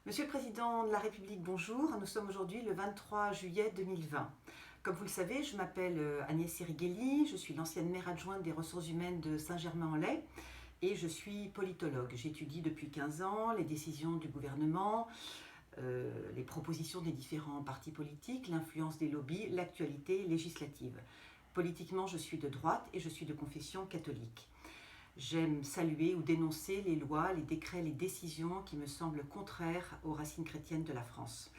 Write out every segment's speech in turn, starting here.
Monsieur le Président de la République, bonjour. Nous sommes aujourd'hui le 23 juillet 2020. Comme vous le savez, je m'appelle Agnès Sirighelli, je suis l'ancienne maire adjointe des ressources humaines de Saint-Germain-en-Laye et je suis politologue. J'étudie depuis 15 ans les décisions du gouvernement, les propositions des différents partis politiques, l'influence des lobbies, l'actualité législative. Politiquement, je suis de droite et je suis de confession catholique. J'aime saluer ou dénoncer les lois, les décrets, les décisions qui me semblent contraires aux racines chrétiennes de la France.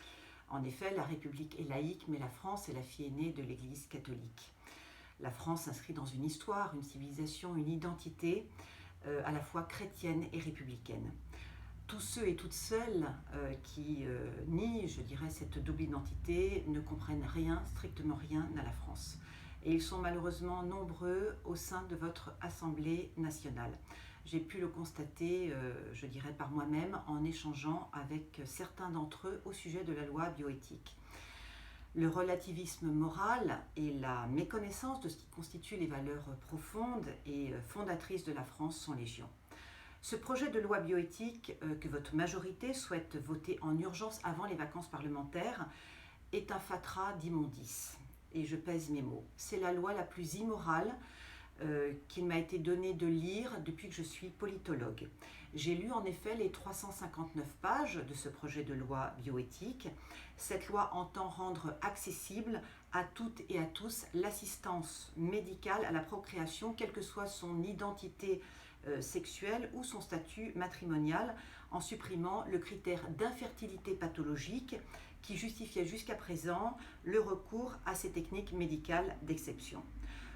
En effet, la République est laïque, mais la France est la fille aînée de l'Église catholique. La France s'inscrit dans une histoire, une civilisation, une identité à la fois chrétienne et républicaine. Tous ceux et toutes celles qui nient, je dirais, cette double identité ne comprennent rien, strictement rien à la France. Et ils sont malheureusement nombreux au sein de votre Assemblée nationale. J'ai pu le constater, je dirais, par moi-même en échangeant avec certains d'entre eux au sujet de la loi bioéthique. Le relativisme moral et la méconnaissance de ce qui constitue les valeurs profondes et fondatrices de la France sont légion. Ce projet de loi bioéthique que votre majorité souhaite voter en urgence avant les vacances parlementaires est un fatras d'immondices. Et je pèse mes mots. C'est la loi la plus immorale qu'il m'a été donné de lire depuis que je suis politologue. J'ai lu en effet les 359 pages de ce projet de loi bioéthique. Cette loi entend rendre accessible à toutes et à tous l'assistance médicale à la procréation, quelle que soit son identité sexuelle ou son statut matrimonial, en supprimant le critère d'infertilité pathologique qui justifiait jusqu'à présent le recours à ces techniques médicales d'exception.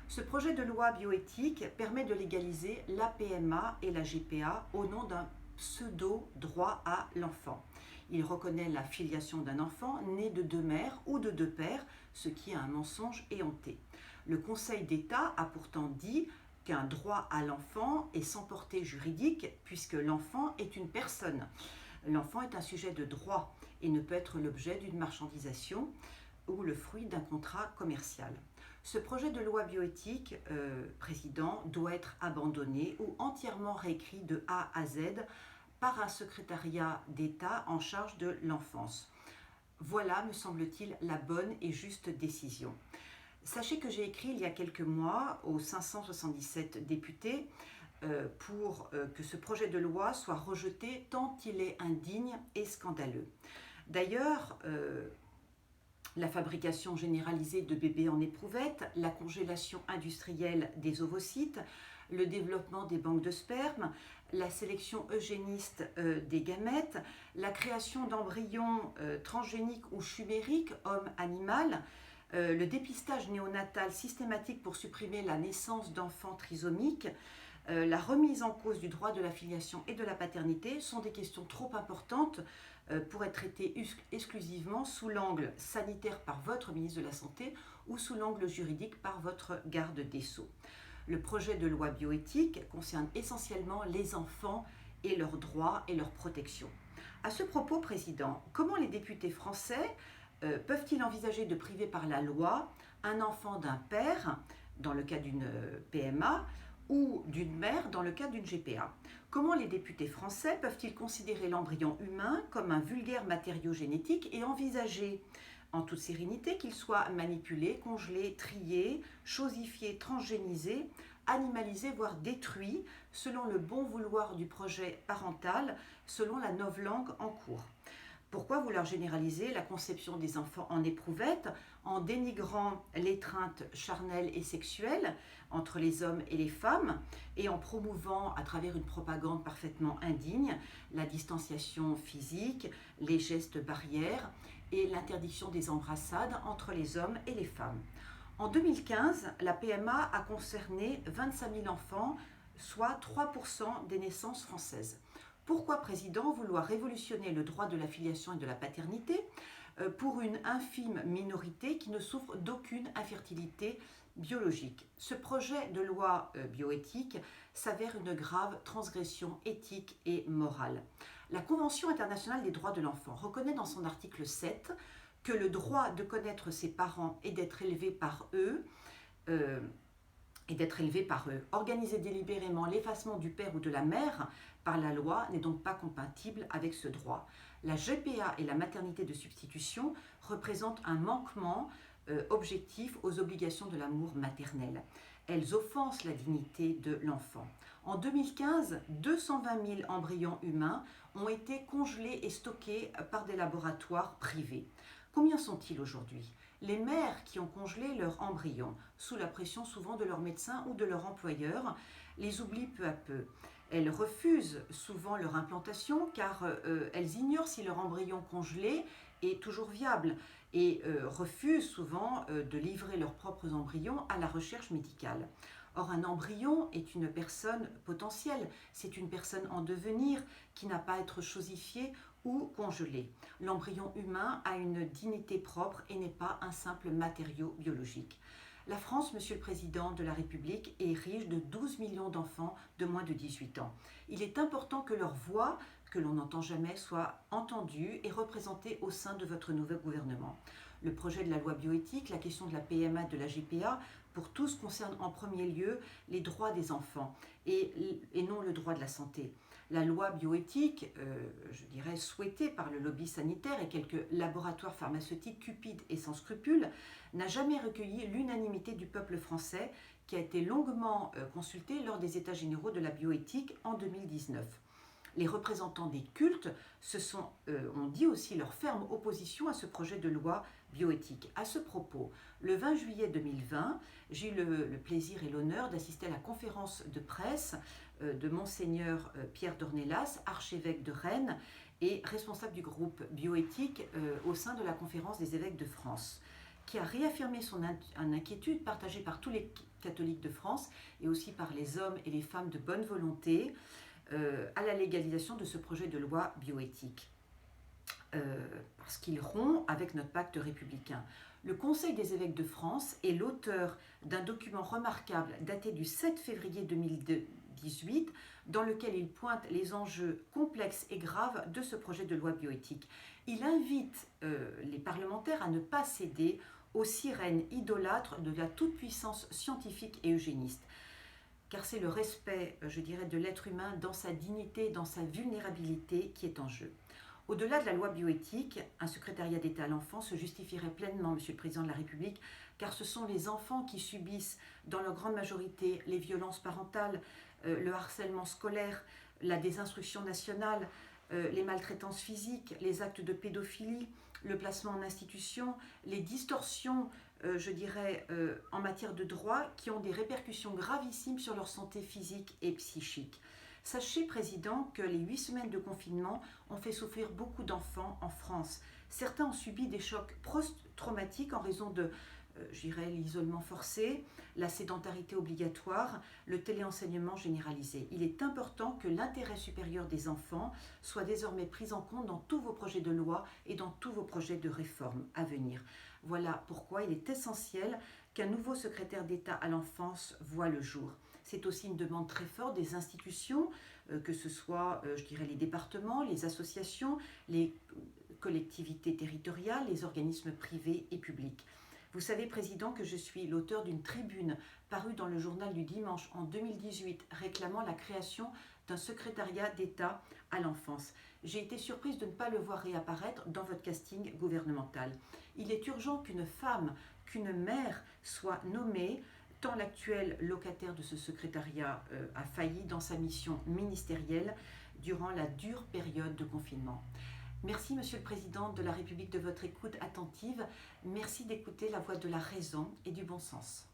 Ce projet de loi bioéthique permet de légaliser la PMA et la GPA au nom d'un pseudo-droit à l'enfant. Il reconnaît la filiation d'un enfant né de deux mères ou de deux pères, ce qui est un mensonge éhonté. Le Conseil d'État a pourtant dit qu'un droit à l'enfant est sans portée juridique puisque l'enfant est une personne. L'enfant est un sujet de droit et ne peut être l'objet d'une marchandisation ou le fruit d'un contrat commercial. Ce projet de loi bioéthique, Président, doit être abandonné ou entièrement réécrit de A à Z par un secrétariat d'État en charge de l'enfance. Voilà, me semble-t-il, la bonne et juste décision. Sachez que j'ai écrit il y a quelques mois aux 577 députés pour que ce projet de loi soit rejeté tant il est indigne et scandaleux. D'ailleurs, la fabrication généralisée de bébés en éprouvette, la congélation industrielle des ovocytes, le développement des banques de sperme, la sélection eugéniste des gamètes, la création d'embryons transgéniques ou chimériques, homme-animal, le dépistage néonatal systématique pour supprimer la naissance d'enfants trisomiques, la remise en cause du droit de la filiation et de la paternité sont des questions trop importantes pour être traitées exclusivement sous l'angle sanitaire par votre ministre de la Santé ou sous l'angle juridique par votre garde des Sceaux. Le projet de loi bioéthique concerne essentiellement les enfants et leurs droits et leur protection. À ce propos, Président, comment les députés français peuvent-ils envisager de priver par la loi un enfant d'un père, dans le cas d'une PMA, ou d'une mère dans le cas d'une GPA? Comment les députés français peuvent-ils considérer l'embryon humain comme un vulgaire matériau génétique et envisager en toute sérénité qu'il soit manipulé, congelé, trié, chosifié, transgénisé, animalisé, voire détruit selon le bon vouloir du projet parental, selon la novlangue en cours? Pourquoi vouloir généraliser la conception des enfants en éprouvette en dénigrant l'étreinte charnelle et sexuelle entre les hommes et les femmes et en promouvant à travers une propagande parfaitement indigne la distanciation physique, les gestes barrières et l'interdiction des embrassades entre les hommes et les femmes? En 2015, la PMA a concerné 25 000 enfants, soit 3% des naissances françaises. Pourquoi, Président, vouloir révolutionner le droit de la filiation et de la paternité pour une infime minorité qui ne souffre d'aucune infertilité biologique? Ce projet de loi bioéthique s'avère une grave transgression éthique et morale. La Convention internationale des droits de l'enfant reconnaît dans son article 7 que le droit de connaître ses parents et d'être élevé par eux et d'être élevé par eux. Organiser délibérément l'effacement du père ou de la mère par la loi n'est donc pas compatible avec ce droit. La GPA et la maternité de substitution représentent un manquement objectif aux obligations de l'amour maternel. Elles offensent la dignité de l'enfant. En 2015, 220 000 embryons humains ont été congelés et stockés par des laboratoires privés. Combien sont-ils aujourd'hui? Les mères qui ont congelé leurs embryons, sous la pression souvent de leur médecin ou de leur employeur, les oublient peu à peu. Elles refusent souvent leur implantation car elles ignorent si leur embryon congelé est toujours viable et refusent souvent de livrer leurs propres embryons à la recherche médicale. Or, un embryon est une personne potentielle, c'est une personne en devenir qui n'a pas à être chosifiée ou congelée. L'embryon humain a une dignité propre et n'est pas un simple matériau biologique. La France, Monsieur le Président de la République, est riche de 12 millions d'enfants de moins de 18 ans. Il est important que leur voix, que l'on n'entend jamais, soit entendue et représentée au sein de votre nouveau gouvernement. Le projet de la loi bioéthique, la question de la PMA, de la GPA, pour tous concerne en premier lieu les droits des enfants et non le droit de la santé. La loi bioéthique, je dirais souhaitée par le lobby sanitaire et quelques laboratoires pharmaceutiques cupides et sans scrupules, n'a jamais recueilli l'unanimité du peuple français qui a été longuement consulté lors des États généraux de la bioéthique en 2019. Les représentants des cultes ont dit aussi leur ferme opposition à ce projet de loi bioéthique. À ce propos, le 20 juillet 2020, j'ai eu le plaisir et l'honneur d'assister à la conférence de presse de Monseigneur Pierre d'Ornelas, archevêque de Rennes et responsable du groupe bioéthique au sein de la conférence des évêques de France, qui a réaffirmé son inquiétude partagée par tous les catholiques de France et aussi par les hommes et les femmes de bonne volonté à la légalisation de ce projet de loi bioéthique, parce qu'il rompt avec notre pacte républicain. Le Conseil des évêques de France est l'auteur d'un document remarquable daté du 7 février 2018 dans lequel il pointe les enjeux complexes et graves de ce projet de loi bioéthique. Il invite les parlementaires à ne pas céder aux sirènes idolâtres de la toute-puissance scientifique et eugéniste. Car c'est le respect, je dirais, de l'être humain dans sa dignité, dans sa vulnérabilité qui est en jeu. Au-delà de la loi bioéthique, un secrétariat d'État à l'enfance se justifierait pleinement, Monsieur le Président de la République, car ce sont les enfants qui subissent, dans leur grande majorité, les violences parentales, le harcèlement scolaire, la désinstruction nationale, les maltraitances physiques, les actes de pédophilie, le placement en institution, les distorsions je dirais, en matière de droit qui ont des répercussions gravissimes sur leur santé physique et psychique. Sachez, Président, que les 8 semaines de confinement ont fait souffrir beaucoup d'enfants en France. Certains ont subi des chocs post-traumatiques en raison de, je dirais, l'isolement forcé, la sédentarité obligatoire, le téléenseignement généralisé. Il est important que l'intérêt supérieur des enfants soit désormais pris en compte dans tous vos projets de loi et dans tous vos projets de réforme à venir. Voilà pourquoi il est essentiel qu'un nouveau secrétaire d'État à l'enfance voie le jour. C'est aussi une demande très forte des institutions, que ce soit, je dirais, les départements, les associations, les collectivités territoriales, les organismes privés et publics. Vous savez, Président, que je suis l'auteur d'une tribune parue dans le journal du Dimanche en 2018 réclamant la création d'un secrétariat d'État à l'enfance. J'ai été surprise de ne pas le voir réapparaître dans votre casting gouvernemental. Il est urgent qu'une femme, qu'une mère soit nommée, tant l'actuel locataire de ce secrétariat a failli dans sa mission ministérielle durant la dure période de confinement. Merci, Monsieur le Président de la République, de votre écoute attentive. Merci d'écouter la voix de la raison et du bon sens.